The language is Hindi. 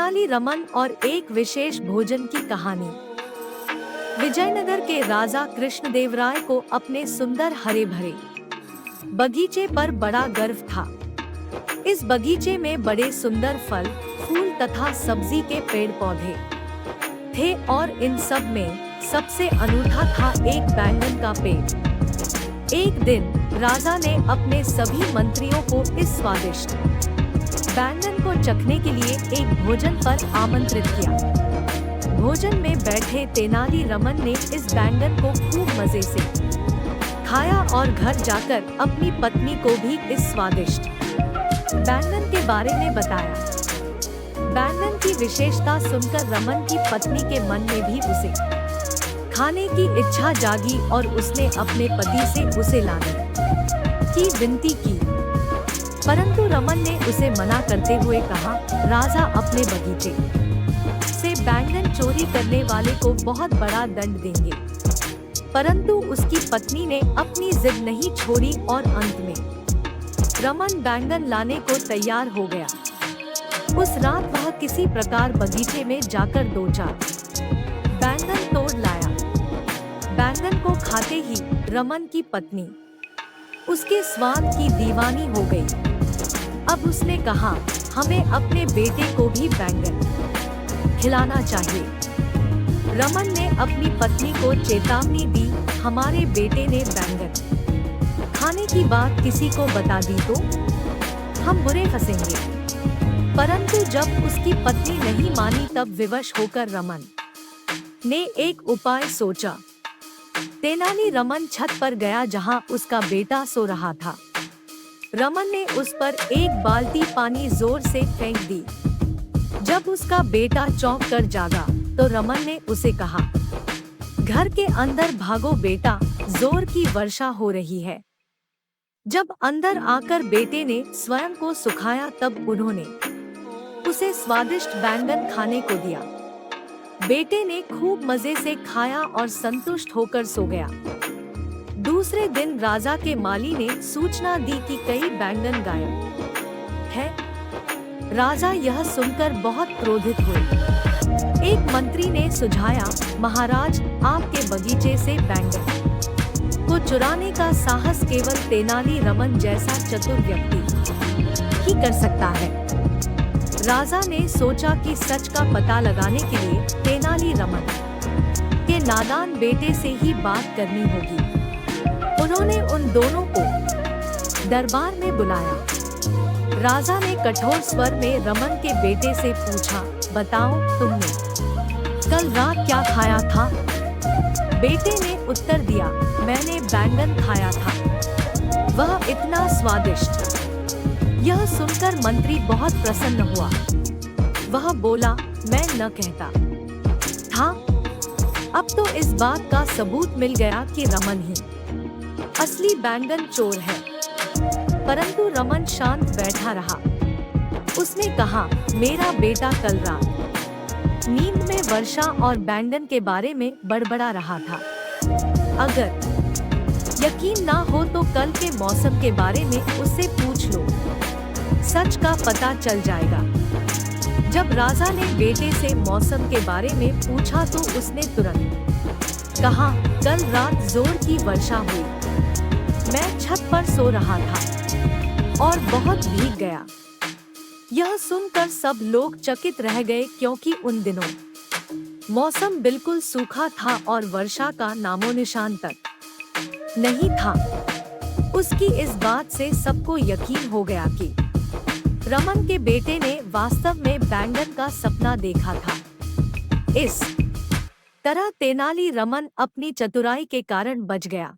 तेनाली रमन और एक विशेष भोजन की कहानी। विजयनगर के राजा कृष्णदेवराय को अपने सुंदर हरे भरे बगीचे पर बड़ा गर्व था। इस बगीचे में बड़े सुंदर फल, फूल तथा सब्जी के पेड़ पौधे थे और इन सब में सबसे अनूठा था एक बैंगन का पेड़। एक दिन राजा ने अपने सभी मंत्रियों को इस स्वादिष्ट बैंगन को चखने के लिए एक भोजन पर आमंत्रित किया। भोजन में बैठे तेनाली रमन ने इस बैंगन को खूब मजे से खाया और घर जाकर अपनी पत्नी को भी इस स्वादिष्ट बैंगन के बारे में बताया। बैंगन की विशेषता सुनकर रमन की पत्नी के मन में भी उसे खाने की इच्छा जागी और उसने अपने पति से उसे लाने की विनती की, परंतु रमन ने उसे मना करते हुए कहा, राजा अपने बगीचे से बैंगन चोरी करने वाले को बहुत बड़ा दंड देंगे। परंतु उसकी पत्नी ने अपनी जिद नहीं छोड़ी और अंत में रमन बैंगन लाने को तैयार हो गया। उस रात वह किसी प्रकार बगीचे में जाकर 2-4 बैंगन तोड़ लाया। बैंगन को खाते ही रमन की पत्नी उसके स्वाद की दीवानी हो गई। अब उसने कहा, हमें अपने बेटे को भी बैंगन खिलाना चाहिए। रमन ने अपनी पत्नी को चेतावनी दी, हमारे बेटे ने बैंगन खाने की बात किसी को बता दी तो हम बुरे फंसेंगे। परंतु जब उसकी पत्नी नहीं मानी तब विवश होकर रमन ने एक उपाय सोचा। तेनाली रमन छत पर गया जहां उसका बेटा सो रहा था। रमन ने उस पर एक बाल्टी पानी जोर से फेंक दी। जब उसका बेटा चौंक कर जागा तो रमन ने उसे कहा, घर के अंदर भागो बेटा, जोर की वर्षा हो रही है। जब अंदर आकर बेटे ने स्वयं को सुखाया तब उन्होंने उसे स्वादिष्ट बैंगन खाने को दिया। बेटे ने खूब मजे से खाया और संतुष्ट होकर सो गया। दूसरे दिन राजा के माली ने सूचना दी कि कई बैंगन गायब है। राजा यह सुनकर बहुत क्रोधित हुए। एक मंत्री ने सुझाया, महाराज, आपके बगीचे से बैंगन को चुराने का साहस केवल तेनाली रमन जैसा चतुर व्यक्ति ही कर सकता है। राजा ने सोचा कि सच का पता लगाने के लिए तेनाली रमन के नादान बेटे से ही बात करनी होगी। उन्होंने उन दोनों को दरबार में बुलाया। राजा ने कठोर स्वर में रमन के बेटे से पूछा, बताओ तुमने कल रात क्या खाया था? बेटे ने उत्तर दिया, मैंने बैंगन खाया था, वह इतना स्वादिष्ट। यह सुनकर मंत्री बहुत प्रसन्न हुआ। वह बोला, मैं न कहता था। अब तो इस बात का सबूत मिल गया कि रमन ही असली बैंगन चोर है। परंतु रमन शांत बैठा रहा। उसने कहा, मेरा बेटा कल रात नींद में वर्षा और बैंगन के बारे में बड़बड़ा रहा था। अगर यकीन ना हो तो कल के मौसम के बारे में उससे पूछ लो, सच का पता चल जाएगा। जब राजा ने बेटे से मौसम के बारे में पूछा तो उसने तुरंत कहा, कल रात जोर की वर्षा हुई। मैं छत पर सो रहा था और बहुत भीग गया। यह सुनकर सब लोग चकित रह गए क्योंकि उन दिनों मौसम बिल्कुल सूखा था और वर्षा का नामोनिशान तक नहीं था। उसकी इस बात से सबको यकीन हो गया कि रमन के बेटे ने वास्तव में बैंगन का सपना देखा था। इस तरह तेनाली रमन अपनी चतुराई के कारण बच गया।